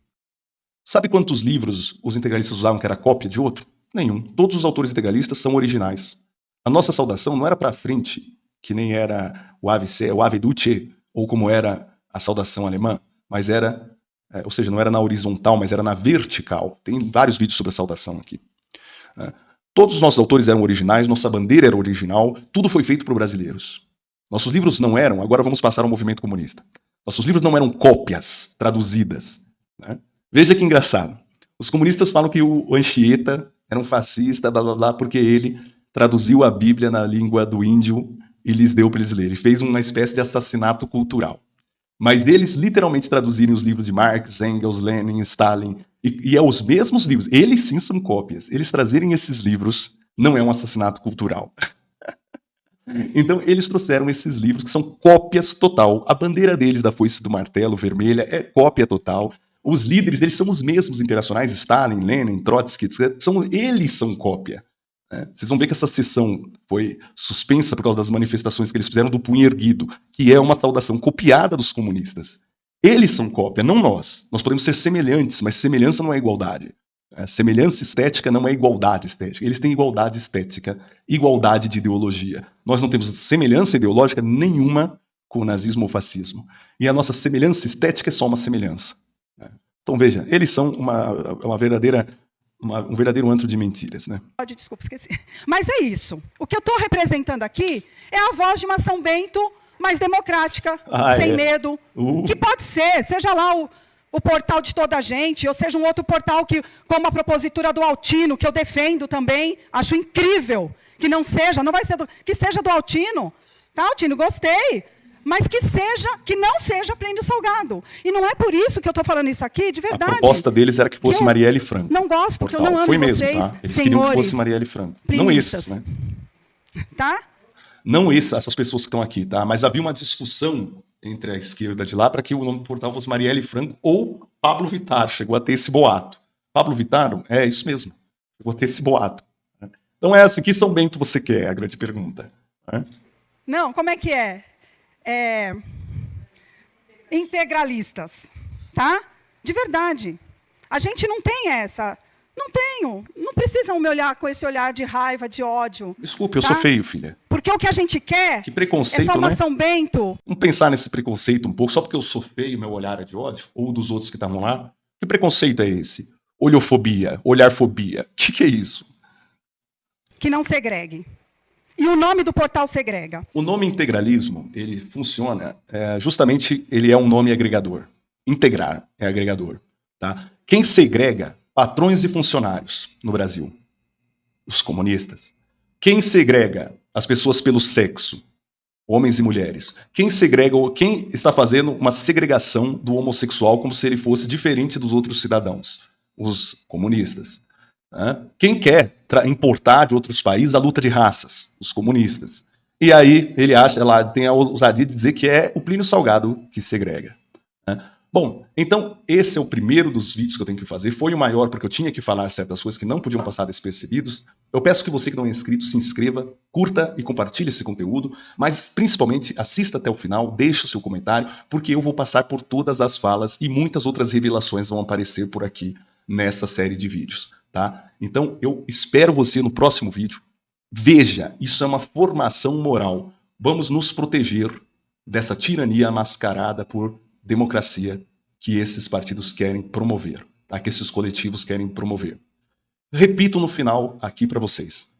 Sabe quantos livros os integralistas usavam que era cópia de outro? Nenhum. Todos os autores integralistas são originais. A nossa saudação não era para frente, que nem era o Ave Duce, ou como era a saudação alemã, mas era ou seja, não era na horizontal, mas era na vertical. Tem vários vídeos sobre a saudação aqui. Todos os nossos autores eram originais, nossa bandeira era original, tudo foi feito por brasileiros. Nossos livros não eram, agora vamos passar ao movimento comunista. Nossos livros não eram cópias traduzidas. Né? Veja que engraçado. Os comunistas falam que o Anchieta era um fascista, blá blá blá, porque ele traduziu a Bíblia na língua do índio e lhes deu para eles lerem. Ele fez uma espécie de assassinato cultural. Mas eles literalmente traduzirem os livros de Marx, Engels, Lenin, Stalin, e é os mesmos livros, eles sim são cópias. Eles trazerem esses livros não é um assassinato cultural. Então, eles trouxeram esses livros que são cópias total. A bandeira deles, da foice do martelo vermelha, é cópia total. Os líderes deles são os mesmos internacionais, Stalin, Lenin, Trotsky, eles são cópia. Né? Vocês vão ver que essa sessão foi suspensa por causa das manifestações que eles fizeram do punho erguido, que é uma saudação copiada dos comunistas. Eles são cópia, não nós. Nós podemos ser semelhantes, mas semelhança não é igualdade. Semelhança estética não é igualdade estética. Eles têm igualdade estética, igualdade de ideologia. Nós não temos semelhança ideológica nenhuma com o nazismo ou fascismo. E a nossa semelhança estética é só uma semelhança. Então veja, eles são um verdadeiro antro de mentiras. Né? Desculpa, esqueci. Mas é isso. O que eu estou representando aqui é a voz de uma São Bento mais democrática, sem medo. Que pode ser, seja lá o portal de toda a gente, ou seja um outro portal como a propositura do Altino, que eu defendo também, acho incrível que não vai ser que seja do Altino, tá, Altino, gostei, mas que não seja Plínio Salgado. E não é por isso que eu estou falando isso aqui, de verdade. A proposta deles era que fosse Marielle Franco. Não gosto, porque eu não amo Foi mesmo, vocês, tá? Eles queriam que fosse Marielle Franco. Não esses, né? Tá? Não essas pessoas que estão aqui, tá? Mas havia uma discussão entre a esquerda de lá para que o nome do portal fosse Marielle Franco ou Pablo Vittar. Chegou a ter esse boato. Pablo Vittar? É isso mesmo. Chegou a ter esse boato. Né? Então é assim, que São Bento você quer? É a grande pergunta. Né? Não, como é que é? Integralistas, tá? De verdade. A gente não tem essa... Não tenho. Não precisam me olhar com esse olhar de raiva, de ódio. Desculpe, eu sou feio, filha. Porque o que a gente quer que preconceito, é só uma São Bento. Vamos pensar nesse preconceito um pouco. Só porque eu sou feio, meu olhar é de ódio? Ou dos outros que estavam lá? Que preconceito é esse? Olhofobia, olharfobia. O que é isso? Que não segregue. E o nome do portal segrega. O nome integralismo, ele funciona, justamente, ele é um nome agregador. Integrar é agregador. Tá? Quem segrega patrões e funcionários no Brasil? Os comunistas. Quem segrega as pessoas pelo sexo? Homens e mulheres. Quem segrega, quem está fazendo uma segregação do homossexual como se ele fosse diferente dos outros cidadãos? Os comunistas. Quem quer importar de outros países a luta de raças? Os comunistas. E aí ele ela tem a ousadia de dizer que é o Plínio Salgado que segrega. Bom, então esse é o primeiro dos vídeos que eu tenho que fazer. Foi o maior porque eu tinha que falar certas coisas que não podiam passar despercebidos. Eu peço que você que não é inscrito se inscreva, curta e compartilhe esse conteúdo, mas principalmente assista até o final, deixe o seu comentário, porque eu vou passar por todas as falas e muitas outras revelações vão aparecer por aqui nessa série de vídeos. Tá? Então eu espero você no próximo vídeo. Veja, isso é uma formação moral. Vamos nos proteger dessa tirania mascarada por democracia que esses partidos querem promover, tá? Que esses coletivos querem promover. Repito no final aqui para vocês.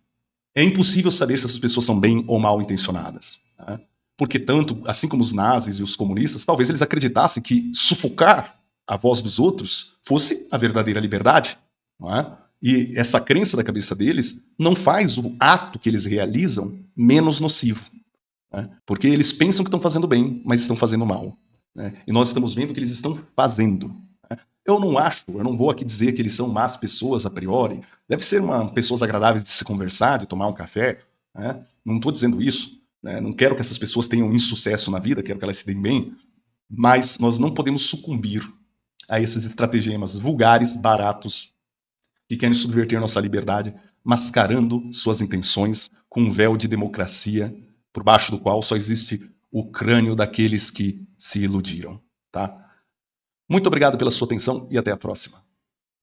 É impossível saber se essas pessoas são bem ou mal intencionadas. Tá? Porque tanto, assim como os nazis e os comunistas, talvez eles acreditassem que sufocar a voz dos outros fosse a verdadeira liberdade. Não é? E essa crença da cabeça deles não faz o ato que eles realizam menos nocivo. Né? Porque eles pensam que estão fazendo bem, mas estão fazendo mal. Né? E nós estamos vendo o que eles estão fazendo. Né? Eu não vou aqui dizer que eles são más pessoas a priori. Deve ser pessoas agradáveis de se conversar, de tomar um café. Né? Não estou dizendo isso. Né? Não quero que essas pessoas tenham insucesso na vida, quero que elas se deem bem. Mas nós não podemos sucumbir a esses estratagemas vulgares, baratos, que querem subverter nossa liberdade, mascarando suas intenções com um véu de democracia, por baixo do qual só existe o crânio daqueles que se iludiram. Tá? Muito obrigado pela sua atenção e até a próxima.